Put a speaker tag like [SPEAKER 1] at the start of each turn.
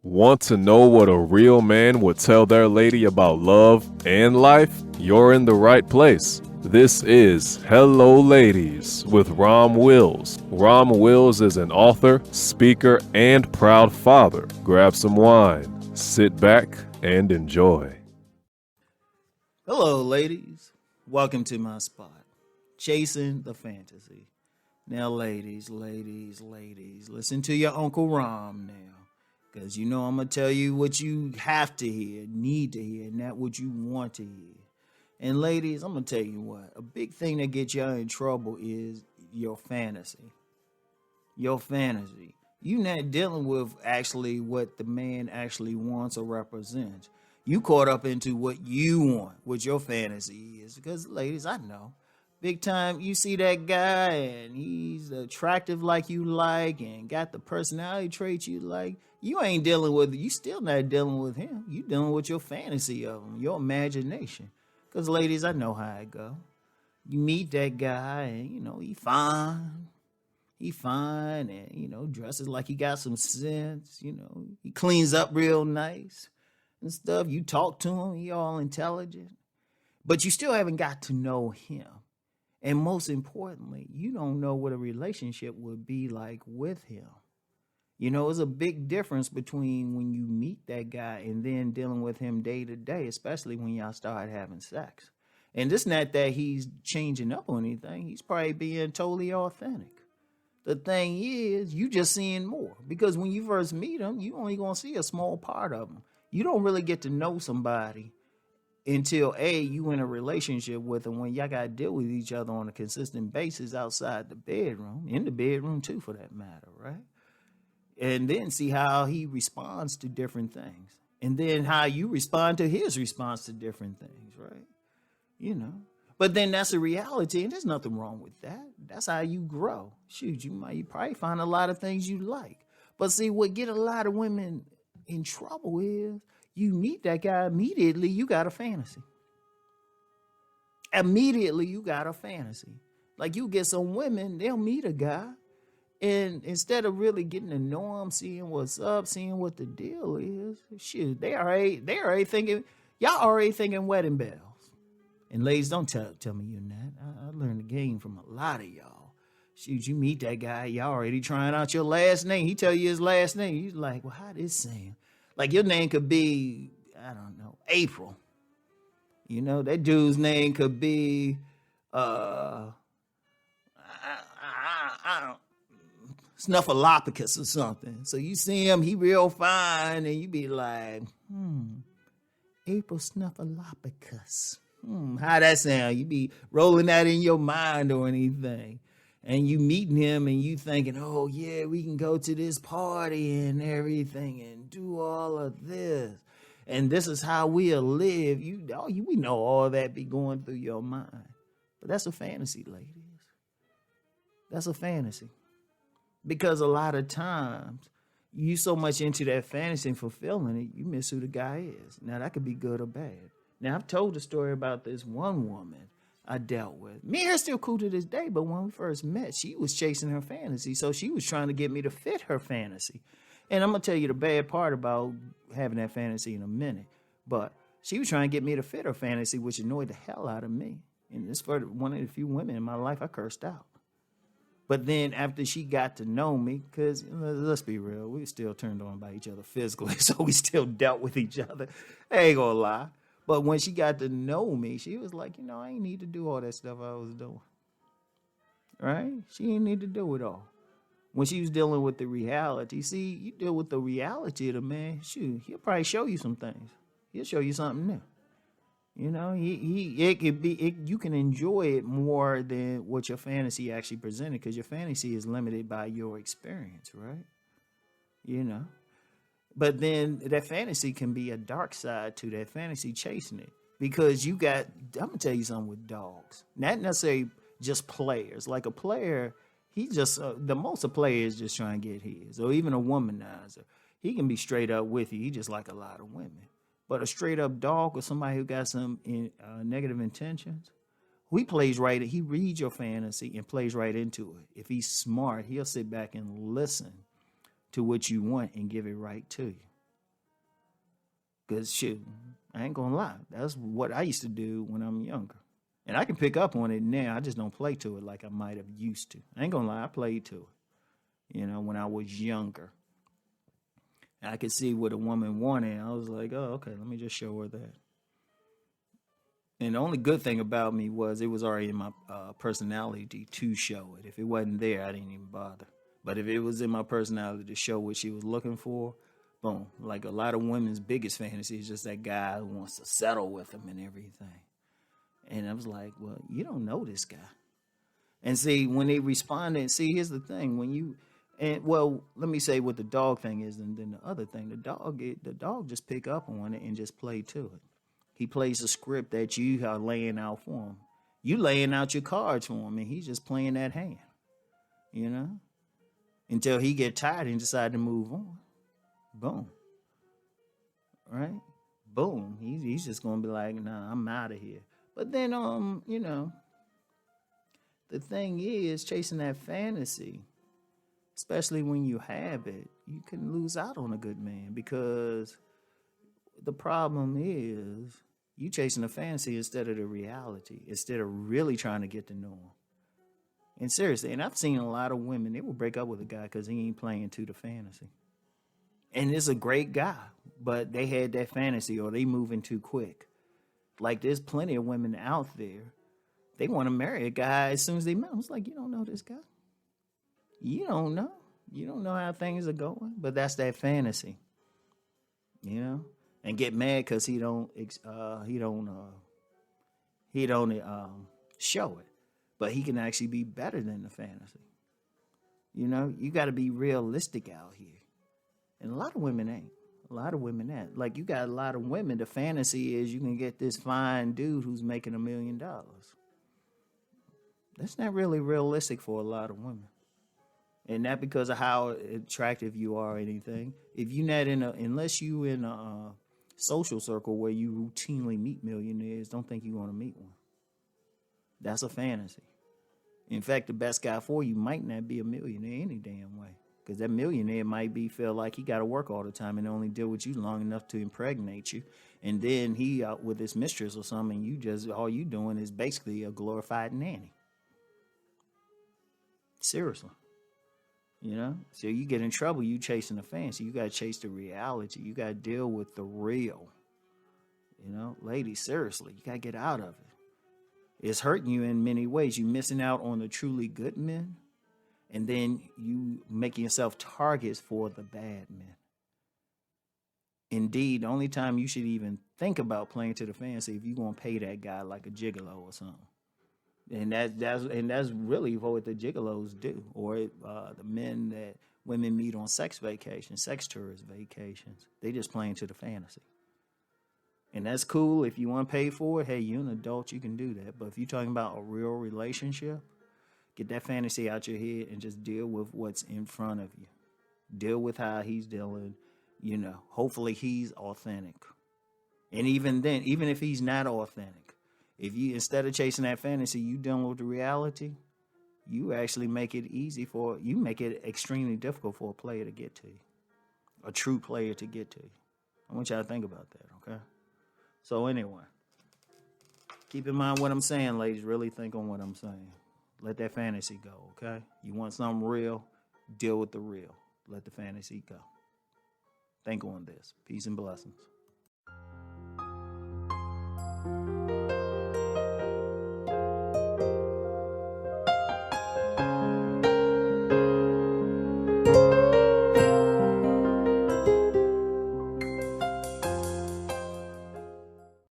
[SPEAKER 1] Want to know what a real man would tell their lady about love and life? You're in the right place. This is Hello Ladies with Rom Wills. Rom Wills is an author, speaker, and proud father. Grab some wine, sit back, and enjoy.
[SPEAKER 2] Hello, ladies. Welcome to my spot, Chasing the Fantasy. Now, ladies, listen to your Uncle Rom now. Because you know I'm going to tell you what you have to hear, need to hear, not what you want to hear. And ladies, I'm going to tell you what. A big thing that gets y'all in trouble is your fantasy. Your fantasy. You're not dealing with actually what the man actually wants or represents. You caught up into what you want, what your fantasy is. Because ladies, I know. Big time, you see that guy and he's attractive like you like and got the personality traits you like. You ain't dealing with, you still not dealing with him. You dealing with your fantasy of him, your imagination. Because ladies, I know how it go. You meet that guy and, he fine. He fine and, dresses like he got some sense. He cleans up real nice and stuff. You talk to him, he all intelligent. But you still haven't got to know him. And most importantly, you don't know what a relationship would be like with him. It's a big difference between when you meet that guy and then dealing with him day to day, especially when y'all start having sex. And it's not that he's changing up or anything. He's probably being totally authentic. The thing is, you just seeing more. Because when you first meet him, you only going to see a small part of him. You don't really get to know somebody until you in a relationship with them, when y'all got to deal with each other on a consistent basis outside the bedroom, in the bedroom too, for that matter, right? And then see how he responds to different things. And then how you respond to his response to different things, right? But then that's a reality, and there's nothing wrong with that. That's how you grow. Shoot, you probably find a lot of things you like. But see, what get a lot of women in trouble is, you meet that guy, immediately you got a fantasy. Immediately you got a fantasy. Like you get some women, they'll meet a guy, and instead of really getting to know him, seeing what's up, seeing what the deal is, shoot, they already thinking, y'all already thinking wedding bells. And ladies, don't tell me you're not. I learned the game from a lot of y'all. Shoot, you meet that guy, y'all already trying out your last name. He tell you his last name. You like, well, how this sound? Like your name could be, I don't know, April. That dude's name could be, I don't, Snuffleupagus or something. So you see him, he real fine, and you be like, April Snuffleupagus. How that sound? You be rolling that in your mind or anything. And you meeting him and you thinking, oh, yeah, we can go to this party and everything and do all of this. And this is how we'll live. We know all that be going through your mind. But that's a fantasy, ladies. That's a fantasy. Because a lot of times, you so much into that fantasy and fulfilling it, you miss who the guy is. Now, that could be good or bad. Now, I've told the story about this one woman I dealt with. Me and her still cool to this day, but when we first met, she was chasing her fantasy, so she was trying to get me to fit her fantasy. And I'm going to tell you the bad part about having that fantasy in a minute, but she was trying to get me to fit her fantasy, which annoyed the hell out of me. And it's for one of the few women in my life I cursed out. But then after she got to know me, because let's be real, we still turned on by each other physically, so we still dealt with each other. I ain't going to lie. But when she got to know me, she was like, I ain't need to do all that stuff I was doing. Right? She didn't need to do it all. When she was dealing with the reality, see, you deal with the reality of the man, shoot, he'll probably show you some things. He'll show you something new. It could be, you can enjoy it more than what your fantasy actually presented, because your fantasy is limited by your experience, right? But then that fantasy can be a dark side to that fantasy chasing it. Because I'm going to tell you something with dogs. Not necessarily just players. Like a player, the most a player is just trying to get his. Or even a womanizer. He can be straight up with you. He just like a lot of women. But a straight up dog or somebody who got some negative intentions, he reads your fantasy and plays right into it. If he's smart, he'll sit back and listen to what you want and give it right to you. Because, shoot, I ain't gonna lie. That's what I used to do when I'm younger. And I can pick up on it now. I just don't play to it like I might have used to. I ain't gonna lie, I played to it, when I was younger. And I could see what a woman wanted. I was like, oh, okay, let me just show her that. And the only good thing about me was it was already in my personality to show it. If it wasn't there, I didn't even bother. But if it was in my personality to show what she was looking for, boom. Like a lot of women's biggest fantasy is just that guy who wants to settle with them and everything. And I was like, well, you don't know this guy. And see, when they responded, see, here's the thing. Let me say what the dog thing is, and then the other thing. The dog just pick up on it and just play to it. He plays a script that you are laying out for him. You laying out your cards for him, and he's just playing that hand, until he get tired and decide to move on. Boom. Right? Boom. He's just going to be like, nah, I'm out of here. But then, the thing is, chasing that fantasy, especially when you have it, you can lose out on a good man, because the problem is you chasing a fantasy instead of the reality, instead of really trying to get to know him. And seriously, and I've seen a lot of women, they will break up with a guy because he ain't playing to the fantasy. And it's a great guy, but they had that fantasy or they moving too quick. Like, there's plenty of women out there, they want to marry a guy as soon as they met. I was like, you don't know this guy. You don't know. You don't know how things are going. But that's that fantasy, and get mad because he don't show it. But he can actually be better than the fantasy. You got to be realistic out here. And a lot of women ain't. A lot of women ain't. Like, you got a lot of women, the fantasy is you can get this fine dude who's making $1 million. That's not really realistic for a lot of women. And not because of how attractive you are or anything. If you're not unless you in a social circle where you routinely meet millionaires, don't think you're going to meet one. That's a fantasy. In fact, the best guy for you might not be a millionaire any damn way. Because that millionaire might feel like he got to work all the time and only deal with you long enough to impregnate you. And then he out with his mistress or something, and all you doing is basically a glorified nanny. Seriously. So you get in trouble, you chasing the fantasy. You got to chase the reality. You got to deal with the real. Ladies, seriously, you got to get out of it. It's hurting you in many ways. You're missing out on the truly good men. And then you making yourself targets for the bad men. Indeed, the only time you should even think about playing to the fantasy if you're going to pay that guy like a gigolo or something. And that's really what the gigolos do, or the men that women meet on sex vacations, sex tourist vacations. They just playing to the fantasy. And that's cool. If you want to pay for it, hey, you're an adult, you can do that. But if you're talking about a real relationship, get that fantasy out your head and just deal with what's in front of you. Deal with how he's dealing. Hopefully he's authentic. And even then, even if he's not authentic, if you, instead of chasing that fantasy, you dealing with the reality, you actually make it make it extremely difficult for a player to get to you. A true player to get to you. I want y'all to think about that, okay? So anyway, keep in mind what I'm saying, ladies. Really think on what I'm saying. Let that fantasy go, okay? You want something real, deal with the real. Let the fantasy go. Think on this. Peace and blessings.